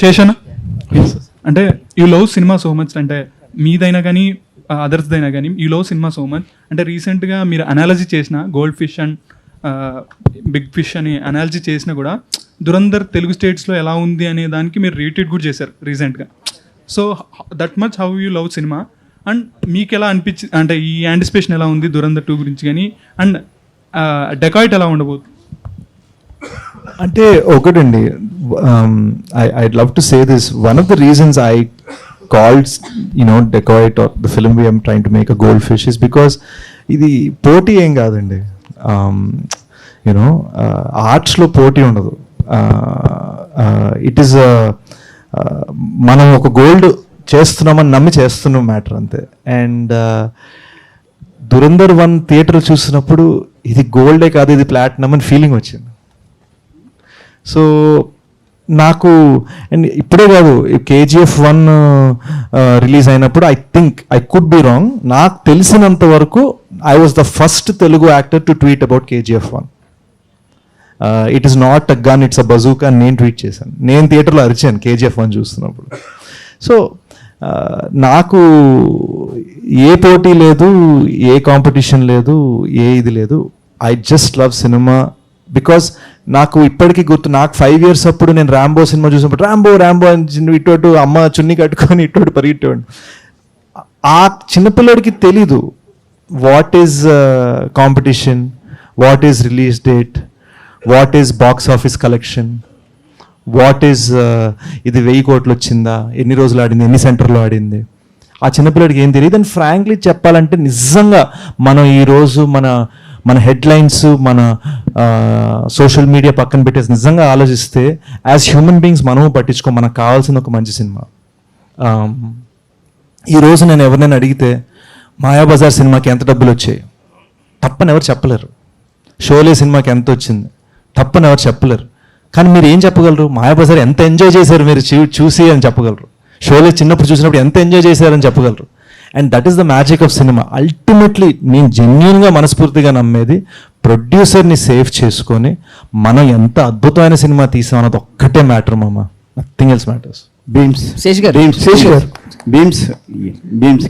శేషన అంటే you love cinema so much, అంటే మీదైనా కానీ అదర్స్దైనా కానీ you love cinema so much. అంటే రీసెంట్గా మీరు అనాలజీ చేసిన gold fish and big fish అని అనాలజీ చేసినా కూడా దురంధర్ తెలుగు స్టేట్స్లో ఎలా ఉంది అనే దానికి మీరు రీట్వీట్ కూడా చేశారు రీసెంట్గా. So that much how you love cinema and మీకు ఎలా అనిపించింది, అంటే ఈ యాంటిసిపేషన్ ఎలా ఉంది దురంధర్ 2 గురించి కానీ, అండ్ డెకాయిట్ ఎలా ఉండబోతుంది? అంటే ఒకటండి, I'd love to say this. One of the reasons I called, Dacoit or the film we am trying to make a Goldfish is because ఇది పోటీ ఏం కాదండి. ఆర్ట్స్లో పోటీ ఉండదు. ఇట్ ఈస్ మనం ఒక గోల్డ్ చేస్తున్నామని నమ్మి చేస్తున్నాం మ్యాటర్ అంతే. అండ్ దురంధర్ 1 థియేటర్ చూసినప్పుడు ఇది గోల్డే కాదు ఇది ప్లాటినం అని ఫీలింగ్ వచ్చింది. సో నాకు అండ్ ఇప్పుడే కాదు, KGF 1 రిలీజ్ అయినప్పుడు ఐ కుడ్ బి రాంగ్, నాకు తెలిసినంత వరకు I was the first Telugu actor to tweet about KGF 1. It is not a gun, it's a bazooka అని నేను ట్వీట్ చేశాను. నేను థియేటర్లో అరిచాను KGF 1 చూస్తున్నప్పుడు. సో నాకు ఏ పోటీ లేదు, ఏ కాంపిటీషన్ లేదు, ఏ ఇది లేదు. I just love cinema because నాకు ఇప్పటికీ గుర్తు, నాకు 5 years అప్పుడు నేను ర్యాంబో సినిమా చూసినప్పుడు ర్యాంబో అని ఇటు అమ్మ చున్ని కట్టుకొని ఇటు పరిగెట్టేవాడు. ఆ చిన్నపిల్లడికి తెలీదు what is competition, what is release date, what is box office collection, what is ఇది 1000 కోట్లు వచ్చిందా, ఎన్ని రోజులు ఆడింది, ఎన్ని సెంటర్లో ఆడింది, ఆ చిన్నపిల్లడికి ఏం తెలియదు. అండ్ ఫ్రాంక్లీ చెప్పాలంటే నిజంగా మనం ఈరోజు మన హెడ్లైన్స్, మన సోషల్ మీడియా పక్కన పెట్టేసి నిజంగా ఆలోచిస్తే యాజ్ హ్యూమన్ బీయింగ్స్ మనము పట్టించుకో, మనకు కావాల్సిన ఒక మంచి సినిమా. ఈరోజు నేను ఎవరినైనా అడిగితే మాయాబజార్ సినిమాకి ఎంత డబ్బులు వచ్చాయి తప్పని ఎవరు చెప్పలేరు, షోలే సినిమాకి ఎంత వచ్చింది తప్పని ఎవరు చెప్పలేరు. కానీ మీరు ఏం చెప్పగలరు, మాయాబజార్ ఎంత ఎంజాయ్ చేశారు మీరు చూసి అని చెప్పగలరు, షోలే చిన్నప్పుడు చూసినప్పుడు ఎంత ఎంజాయ్ చేశారని చెప్పగలరు. And that is the magic of cinema. Ultimately నేను జెన్యూన్గా మనస్ఫూర్తిగా నమ్మేది ప్రొడ్యూసర్ని సేవ్ చేసుకొని మనం ఎంత అద్భుతమైన సినిమా తీసాం అన్నది ఒక్కటే మ్యాటర్ మామ, నథింగ్ ఎల్స్ మ్యాటర్స్. భీమ్స్